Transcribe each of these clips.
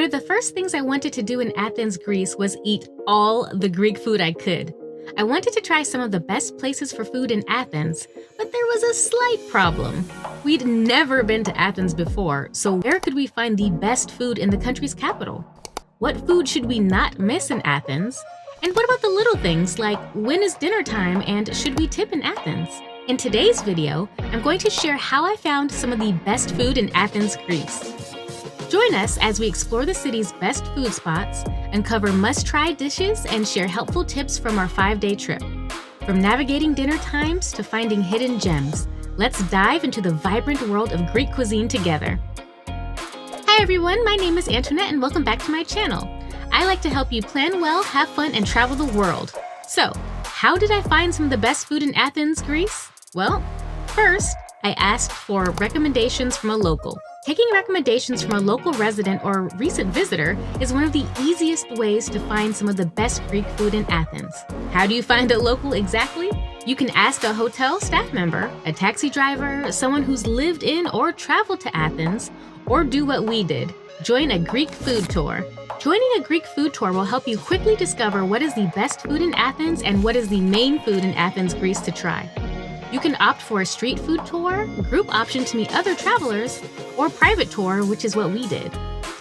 One of the first things I wanted to do in Athens, Greece was eat all the Greek food I could. I wanted to try some of the best places for food in Athens, but there was a slight problem. We'd never been to Athens before, so where could we find the best food in the country's capital? What food should we not miss in Athens? And what about the little things like when is dinner time and should we tip in Athens? In today's video, I'm going to share how I found some of the best food in Athens, Greece. Join us as we explore the city's best food spots, uncover must-try dishes, and share helpful tips from our 5-day trip. From navigating dinner times to finding hidden gems, let's dive into the vibrant world of Greek cuisine together. Hi everyone, my name is Antoinette and welcome back to my channel. I like to help you plan well, have fun, and travel the world. So, how did I find some of the best food in Athens, Greece? Well, first, I asked for recommendations from a local. Taking recommendations from a local resident or recent visitor is one of the easiest ways to find some of the best Greek food in Athens. How do you find a local exactly? You can ask a hotel staff member, a taxi driver, someone who's lived in or traveled to Athens, or do what we did, join a Greek food tour. Joining a Greek food tour will help you quickly discover what is the best food in Athens and what is the main food in Athens, Greece to try. You can opt for a street food tour, group option to meet other travelers, or private tour, which is what we did.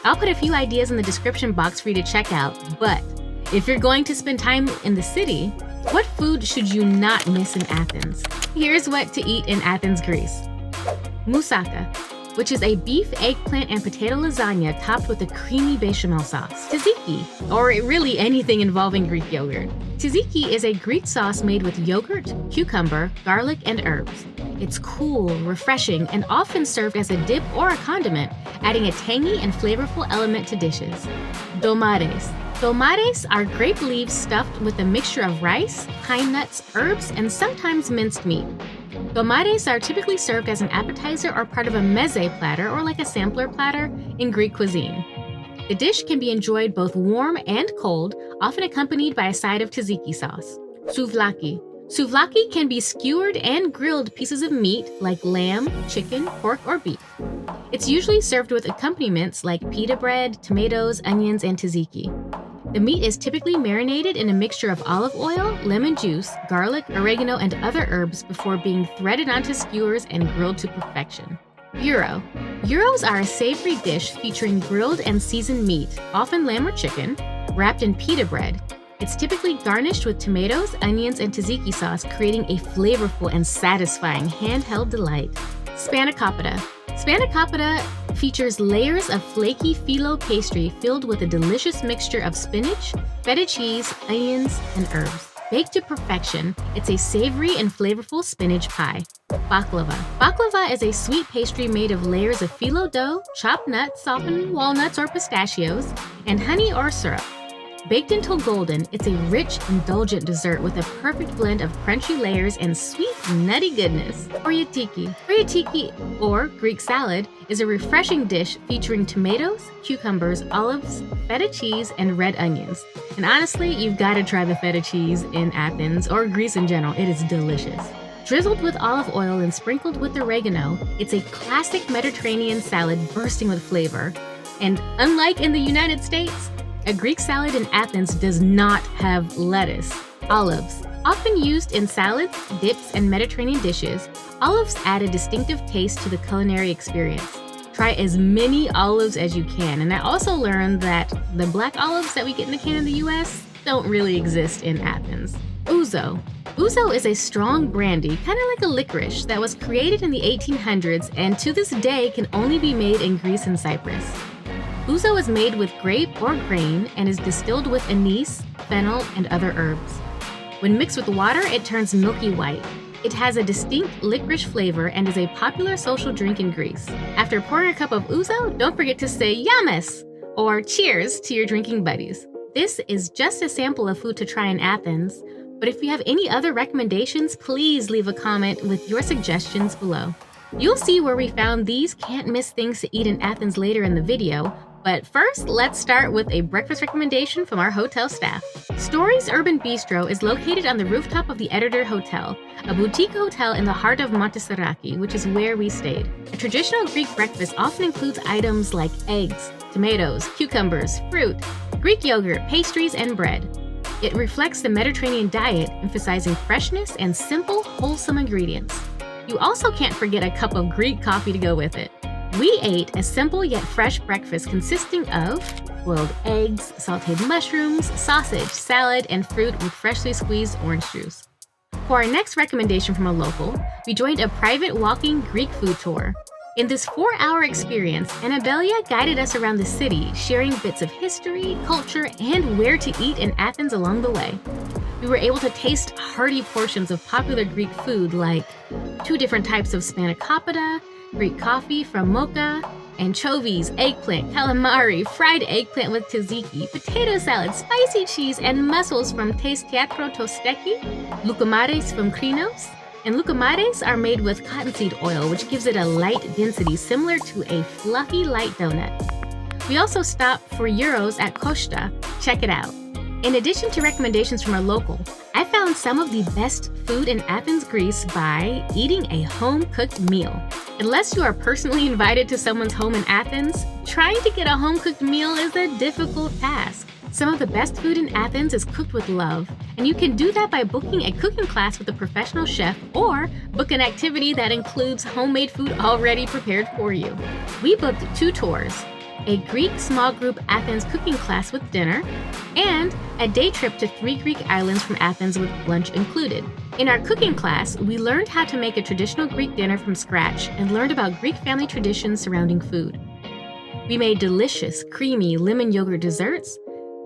I'll put a few ideas in the description box for you to check out, but if you're going to spend time in the city, what food should you not miss in Athens? Here's what to eat in Athens, Greece. Moussaka, which is a beef, eggplant, and potato lasagna topped with a creamy bechamel sauce. Tzatziki, or really anything involving Greek yogurt. Tzatziki is a Greek sauce made with yogurt, cucumber, garlic, and herbs. It's cool, refreshing, and often served as a dip or a condiment, adding a tangy and flavorful element to dishes. Domates. Domates are grape leaves stuffed with a mixture of rice, pine nuts, herbs, and sometimes minced meat. Domates are typically served as an appetizer or part of a meze platter or like a sampler platter in Greek cuisine. The dish can be enjoyed both warm and cold, often accompanied by a side of tzatziki sauce. Souvlaki. Souvlaki can be skewered and grilled pieces of meat like lamb, chicken, pork, or beef. It's usually served with accompaniments like pita bread, tomatoes, onions, and tzatziki. The meat is typically marinated in a mixture of olive oil, lemon juice, garlic, oregano, and other herbs before being threaded onto skewers and grilled to perfection. Gyro. Gyros are a savory dish featuring grilled and seasoned meat, often lamb or chicken, wrapped in pita bread. It's typically garnished with tomatoes, onions, and tzatziki sauce, creating a flavorful and satisfying handheld delight. Spanakopita. Spanakopita features layers of flaky phyllo pastry filled with a delicious mixture of spinach, feta cheese, onions, and herbs. Baked to perfection, it's a savory and flavorful spinach pie. Baklava. Baklava is a sweet pastry made of layers of phyllo dough, chopped nuts, often walnuts or pistachios, and honey or syrup. Baked until golden, it's a rich, indulgent dessert with a perfect blend of crunchy layers and sweet, nutty goodness. Oryatiki. Oryatiki, or Greek salad, is a refreshing dish featuring tomatoes, cucumbers, olives, feta cheese, and red onions. And honestly, you've got to try the feta cheese in Athens, or Greece in general. It is delicious. Drizzled with olive oil and sprinkled with oregano, it's a classic Mediterranean salad bursting with flavor. And unlike in the United States, a Greek salad in Athens does not have lettuce. Olives. Often used in salads, dips, and Mediterranean dishes, olives add a distinctive taste to the culinary experience. Try as many olives as you can, and I also learned that the black olives that we get in the can in the US don't really exist in Athens. Ouzo. Ouzo is a strong brandy, kind of like a licorice, that was created in the 1800s and to this day can only be made in Greece and Cyprus. Ouzo is made with grape or grain and is distilled with anise, fennel, and other herbs. When mixed with water, it turns milky white. It has a distinct licorice flavor and is a popular social drink in Greece. After pouring a cup of ouzo, don't forget to say yamas or cheers to your drinking buddies. This is just a sample of food to try in Athens, but if you have any other recommendations, please leave a comment with your suggestions below. You'll see where we found these can't-miss things to eat in Athens later in the video, but first, let's start with a breakfast recommendation from our hotel staff. Stories Urban Bistro is located on the rooftop of the Editor Hotel, a boutique hotel in the heart of Montserrat, which is where we stayed. A traditional Greek breakfast often includes items like eggs, tomatoes, cucumbers, fruit, Greek yogurt, pastries, and bread. It reflects the Mediterranean diet, emphasizing freshness and simple, wholesome ingredients. You also can't forget a cup of Greek coffee to go with it. We ate a simple yet fresh breakfast consisting of boiled eggs, sautéed mushrooms, sausage, salad, and fruit with freshly squeezed orange juice. For our next recommendation from a local, we joined a private walking Greek food tour. In this 4-hour experience, Anabelia guided us around the city, sharing bits of history, culture, and where to eat in Athens along the way. We were able to taste hearty portions of popular Greek food like 2 different types of spanakopita, Greek coffee from Mocha, anchovies, eggplant, calamari, fried eggplant with tzatziki, potato salad, spicy cheese, and mussels from Taste Teatro Tosteki, loukoumades from Krinos. And loukoumades are made with cottonseed oil, which gives it a light density similar to a fluffy light donut. We also stopped for gyros at Costa. Check it out. In addition to recommendations from our local, I found some of the best food in Athens, Greece by eating a home-cooked meal. Unless you are personally invited to someone's home in Athens, trying to get a home-cooked meal is a difficult task. Some of the best food in Athens is cooked with love, and you can do that by booking a cooking class with a professional chef or book an activity that includes homemade food already prepared for you. We booked 2 tours, a Greek small group Athens cooking class with dinner, and a day trip to 3 Greek islands from Athens with lunch included. In our cooking class, we learned how to make a traditional Greek dinner from scratch and learned about Greek family traditions surrounding food. We made delicious, creamy lemon yogurt desserts,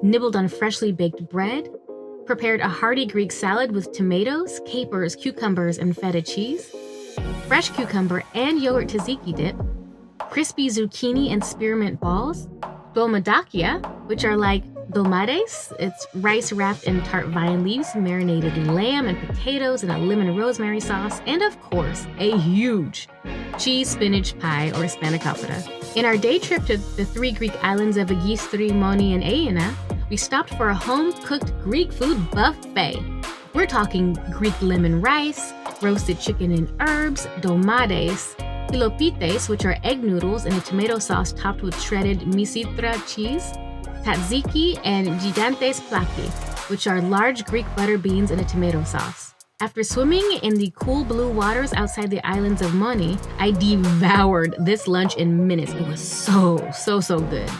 nibbled on freshly baked bread, prepared a hearty Greek salad with tomatoes, capers, cucumbers, and feta cheese, fresh cucumber and yogurt tzatziki dip, crispy zucchini and spearmint balls, dolmadakia, which are like dolmades. It's rice wrapped in tart vine leaves, marinated lamb and potatoes in a lemon rosemary sauce, and of course, a huge cheese spinach pie or spanakopita. In our day trip to the 3 Greek islands of Agistri, Moni, and Aina, we stopped for a home-cooked Greek food buffet. We're talking Greek lemon rice, roasted chicken and herbs, dolmades, pilopites, which are egg noodles in a tomato sauce topped with shredded misitra cheese, tzatziki, and gigantes plaki, which are large Greek butter beans in a tomato sauce. After swimming in the cool blue waters outside the islands of Moni, I devoured this lunch in minutes. It was so good.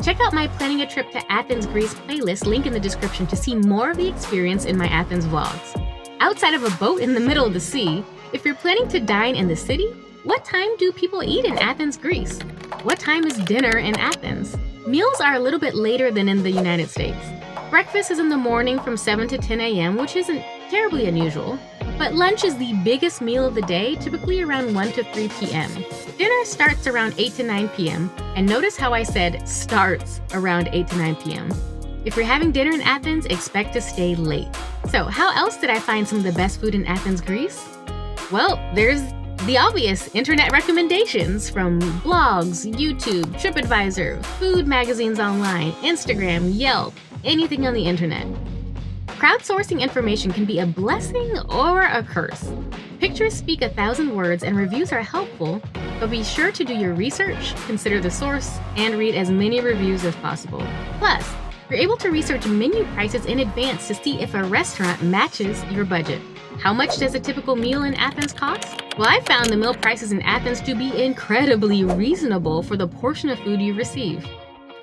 Check out my Planning a Trip to Athens, Greece playlist, link in the description to see more of the experience in my Athens vlogs. Outside of a boat in the middle of the sea, if you're planning to dine in the city, what time do people eat in Athens, Greece? What time is dinner in Athens? Meals are a little bit later than in the United States. Breakfast is in the morning from 7 to 10 a.m., which isn't terribly unusual, but lunch is the biggest meal of the day, typically around 1 to 3 p.m. Dinner starts around 8 to 9 p.m., and notice how I said starts around 8 to 9 p.m. If you're having dinner in Athens, expect to stay late. So how else did I find some of the best food in Athens, Greece? Well, there's the obvious internet recommendations from blogs, YouTube, TripAdvisor, food magazines online, Instagram, Yelp, anything on the internet. Crowdsourcing information can be a blessing or a curse. Pictures speak 1,000 words and reviews are helpful, but be sure to do your research, consider the source, and read as many reviews as possible. Plus, you're able to research menu prices in advance to see if a restaurant matches your budget. How much does a typical meal in Athens cost? Well, I found the meal prices in Athens to be incredibly reasonable for the portion of food you receive.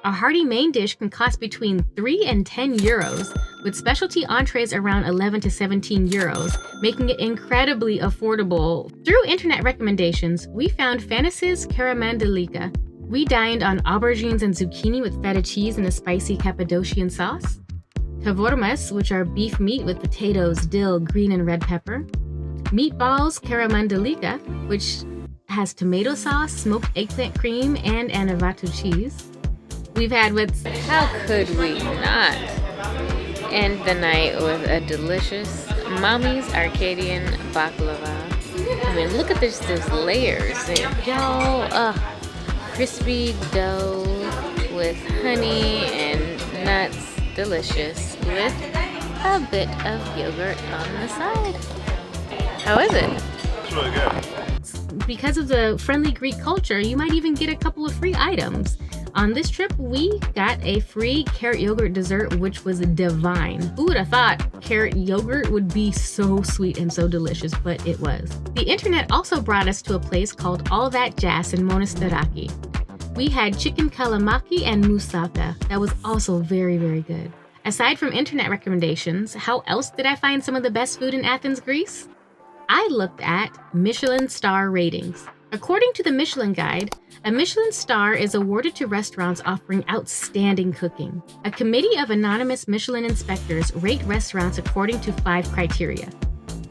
A hearty main dish can cost between 3 and 10 euros, with specialty entrees around 11 to 17 euros, making it incredibly affordable. Through internet recommendations, we found Fantasys Karamandalika. We dined on aubergines and zucchini with feta cheese and a spicy Cappadocian sauce, kavormas, which are beef meat with potatoes, dill, green and red pepper, meatballs Karamandalika, which has tomato sauce, smoked eggplant cream, and anavatu cheese. We've had How could we not end the night with a delicious Mommy's Arcadian baklava? I mean, look at this, there's layers. Y'all, crispy dough with honey and nuts, delicious, with a bit of yogurt on the side. How is it? It's really good. Because of the friendly Greek culture, you might even get a couple of free items. On this trip, we got a free carrot yogurt dessert, which was divine. Who would have thought carrot yogurt would be so sweet and so delicious, but it was. The internet also brought us to a place called All That Jazz in Monastiraki. We had chicken kalamaki and moussaka. That was also very, very good. Aside from internet recommendations, how else did I find some of the best food in Athens, Greece? I looked at Michelin star ratings. According to the Michelin Guide, a Michelin star is awarded to restaurants offering outstanding cooking. A committee of anonymous Michelin inspectors rate restaurants according to 5 criteria: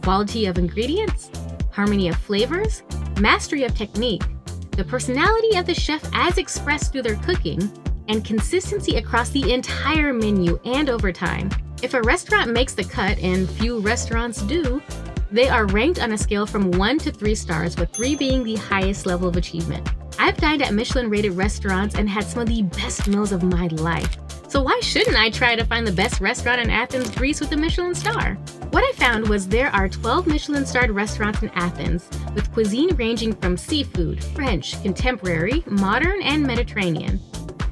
quality of ingredients, harmony of flavors, mastery of technique, the personality of the chef as expressed through their cooking, and consistency across the entire menu and over time. If a restaurant makes the cut, and few restaurants do, they are ranked on a scale from 1 to 3 stars, with 3 being the highest level of achievement. I've dined at Michelin-rated restaurants and had some of the best meals of my life. So why shouldn't I try to find the best restaurant in Athens, Greece with a Michelin star? What I found was there are 12 Michelin-starred restaurants in Athens, with cuisine ranging from seafood, French, contemporary, modern, and Mediterranean.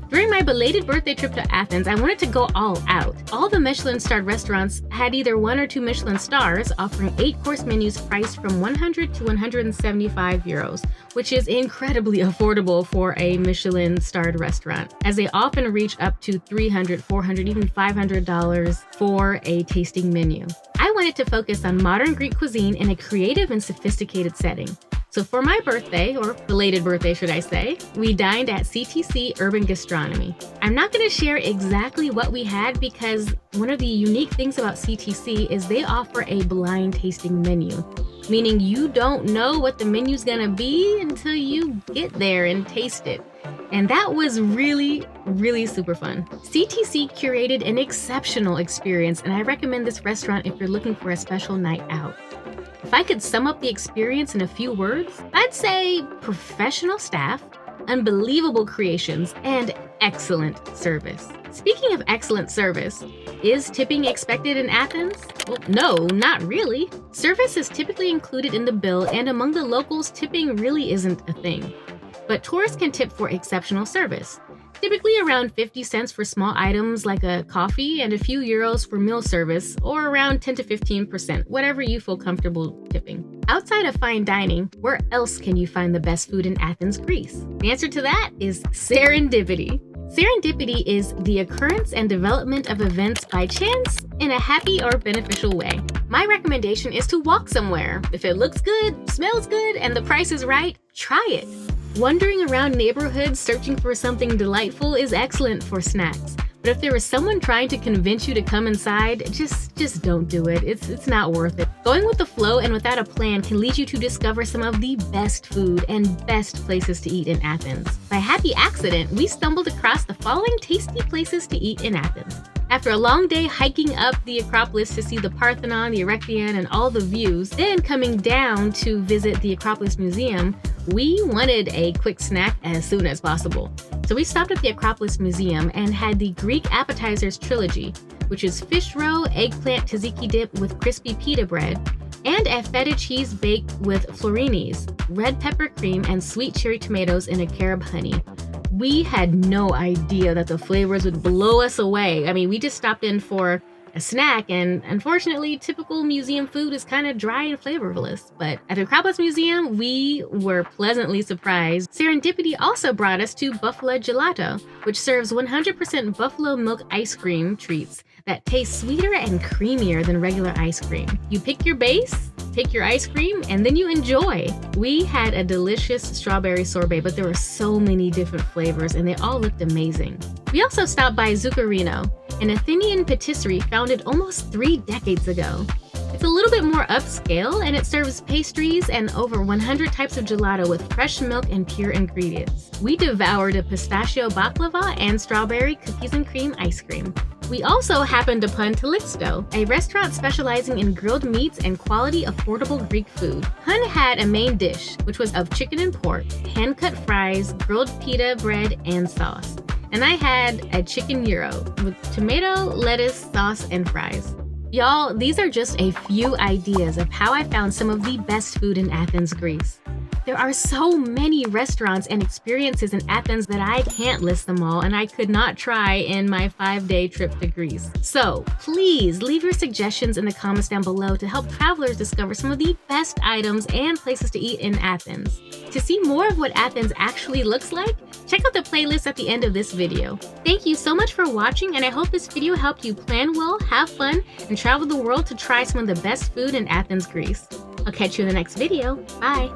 During my belated birthday trip to Athens, I wanted to go all out. All the Michelin-starred restaurants had either 1 or 2 Michelin stars, offering 8-course menus priced from 100 to 175 euros, which is incredibly affordable for a Michelin-starred restaurant, as they often reach up to $300, $400, even $500 for a tasting menu. I wanted to focus on modern Greek cuisine in a creative and sophisticated setting. So for my birthday, or belated birthday should I say, we dined at CTC Urban Gastronomy. I'm not going to share exactly what we had because one of the unique things about CTC is they offer a blind tasting menu, meaning you don't know what the menu's going to be until you get there and taste it. And that was really, really super fun. CTC curated an exceptional experience, and I recommend this restaurant if you're looking for a special night out. If I could sum up the experience in a few words, I'd say professional staff, unbelievable creations, and excellent service. Speaking of excellent service, is tipping expected in Athens? Well, no, not really. Service is typically included in the bill, and among the locals, tipping really isn't a thing. But tourists can tip for exceptional service. Typically around 50 cents for small items like a coffee and a few euros for meal service, or around 10 to 15%, whatever you feel comfortable tipping. Outside of fine dining, where else can you find the best food in Athens, Greece? The answer to that is serendipity. Serendipity is the occurrence and development of events by chance in a happy or beneficial way. My recommendation is to walk somewhere. If it looks good, smells good, and the price is right, try it. Wandering around neighborhoods searching for something delightful is excellent for snacks. But if there is someone trying to convince you to come inside, just don't do it. It's not worth it. Going with the flow and without a plan can lead you to discover some of the best food and best places to eat in Athens. By happy accident, we stumbled across the following tasty places to eat in Athens. After a long day hiking up the Acropolis to see the Parthenon, the Erechtheion, and all the views, then coming down to visit the Acropolis Museum, we wanted a quick snack as soon as possible. So we stopped at the Acropolis Museum and had the Greek appetizers trilogy, which is fish roe, eggplant tzatziki dip with crispy pita bread, and a feta cheese baked with florinis, red pepper cream, and sweet cherry tomatoes in a carob honey. We had no idea that the flavors would blow us away. I mean, we just stopped in for a snack, and unfortunately, typical museum food is kind of dry and flavorless. But at the Acropolis Museum, we were pleasantly surprised. Serendipity also brought us to Buffalo Gelato, which serves 100% buffalo milk ice cream treats that taste sweeter and creamier than regular ice cream. You pick your base, pick your ice cream, and then you enjoy. We had a delicious strawberry sorbet, but there were so many different flavors and they all looked amazing. We also stopped by Zuccarino, an Athenian patisserie founded almost 3 decades ago. It's a little bit more upscale and it serves pastries and over 100 types of gelato with fresh milk and pure ingredients. We devoured a pistachio baklava and strawberry cookies and cream ice cream. We also happened upon Telixto, a restaurant specializing in grilled meats and quality, affordable Greek food. Hun had a main dish, which was of chicken and pork, hand-cut fries, grilled pita bread, and sauce. And I had a chicken gyro with tomato, lettuce, sauce, and fries. Y'all, these are just a few ideas of how I found some of the best food in Athens, Greece. There are so many restaurants and experiences in Athens that I can't list them all, and I could not try in my 5-day trip to Greece. So please leave your suggestions in the comments down below to help travelers discover some of the best items and places to eat in Athens. To see more of what Athens actually looks like, check out the playlist at the end of this video. Thank you so much for watching, and I hope this video helped you plan well, have fun, and travel the world to try some of the best food in Athens, Greece. I'll catch you in the next video. Bye!